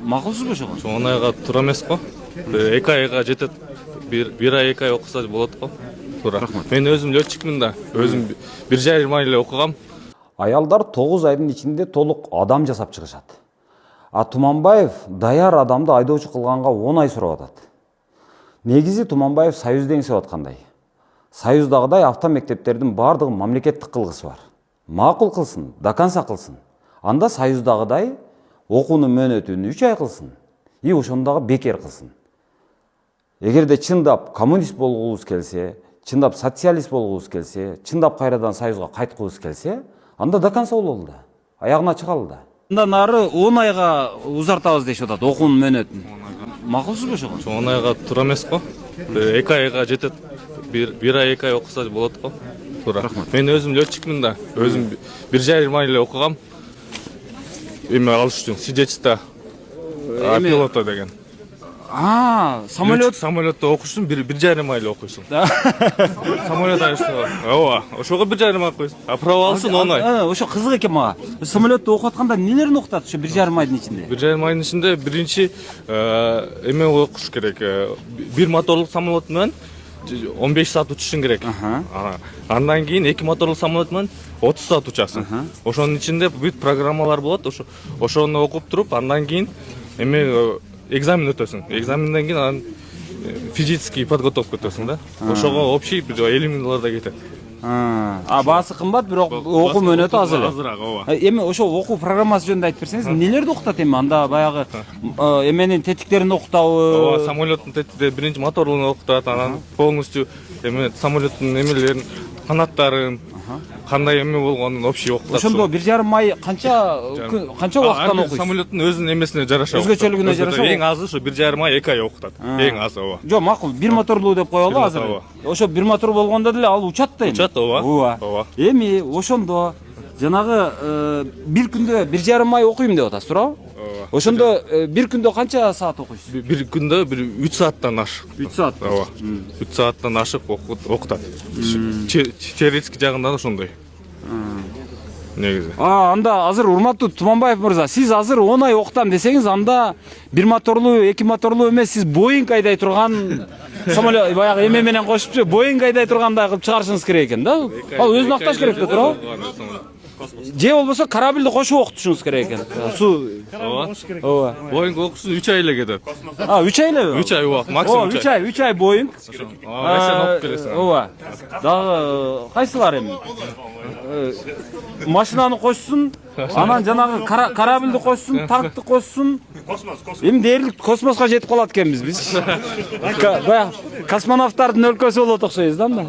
макулсузбу ошого? Он айга туура эмес го. 2 айга жетет. Bir ay 2 ay окуса болот го. Туура. Мен өзүм летчикмин да. Өзүм 1,5 ай эле окугам. Аялдар 9 айдын ичинде толук адам жасап чыгышат. А Туманбаев даяр адамды айдоочу кылганга 10 ай сурап атат. Негизи Туманбаев Союз деңсеп аткандай. Союздагыдай автомектептердин бардыгы мамлекеттик кылгысы бар. Макул кылсын, до конца кылсын. Анда Союздагыдай окуунун мөөнөтүн 3 ай кылсын. И ошондагы бекер кылсын. Эгерде чындап коммунист болгубуз келсе, чындап социалист болгубуз келсе, чындап кайрадан Союзга кайткыбыз келсе, анда до конца бололу да. Аягына чыгалы да. Андан нары 10 айга узартабыз дешип атат окуунун мөөнөтүн. Макулсузбу ошого? 10 айга туура эмес го. 2 айга жетет. 1 ай 2 ай окуса болот го. Туура. Мен өзүм летчикмин да. Өзүм 1,5 ай эле окугам. Эми алыш үчүн свидетельство пилота деген. Самолетто окуш үчүн 1,5 ай эле окуйсуң. Самолет айыштыгы. Ооба, ошого 1,5 ай окуйсуң. А права алсын 10 ай. Ошо кызык экен мага. Самолетто окуп атканда нелерин окутат ошо 1,5 айдын ичинде? 1,5 айдын ичинде биринчи эме окуш керек. Бир моторлук самолет менен 15 саат учушуң керек. Андан кийин 2 моторлук самолет менен 30 саат учасың. Ошонун ичинде бүт программалар болот. Ошону окуп туруп, андан кийин эме экзамен өтөсүң. Экзаменден кийин физический подготовка өтөсүң да. Ошого общий 50 000 доллардай кетет. Баасы кымбат, бирок окуу мөөнөтү аз эле. Азыраак, ооба. Эми ошо окуу программасы жөнүндө айтып берсеңиз, нелерди окутат эми? Анда баягы эменин тетиктерин окутабы? Ооба, самолеттун тетиктерин биринчи моторлуну окутат, анан полностью эме самолеттун эмелерин, канаттарын, кандай эме болгонун общий окутат. Ошондо 1,5 ай канча убакыттан окуйсуз? Самолеттун өзүнүн эмесине жараша. Өзгөчөлүгүнө жараша. Эң азы ошо 1,5 ай 2 ай окутат. Эң азы ооба. Жок, макул, бир моторлуу деп коелу азыр. Ошо бир мотор болгондо деле ал учат да эми. Учат, ооба. Эми ошондо жанагы бир күндө 1,5 ай окуйм деп атасыз, туурабы? Ошондо бир күндө канча саат окуйсуз? Бир күндө 3 сааттан ашык. 3 саат. Ооба. 3 сааттан ашык окутат. Теоретик жагында ошондой. Негизи. Анда азыр урматтуу Туманбаев мырза, сиз азыр 10 ай окутам десеңиз, анда бир моторлуу, 2 моторлуу эмес, сиз Боинг айдай турган самолет баягы эме менен кошупчу Боинг айдай тургандай кылып чыгарышыңыз керек экен да. Ал өзүн акташ керек да, туурабы? Же болбосо корабльди кошуп окутушуңуз керек экен. Суу. Ооба. Боинг окушун 3 ай эле кетет. 3 ай элеби? 3 ай ооба, максимум 3 ай. 3 ай Боинг. Россияны окуп келесиң. Ооба. Дагы кайсылар эми? Машинаны кошсун, анан жанагы корабльди кошсун, танкты кошсун. Эми дээрлик космоско жетип калат экенбиз биз. Баягы космонавттардын өлкөсү болот окшойбуз да анда.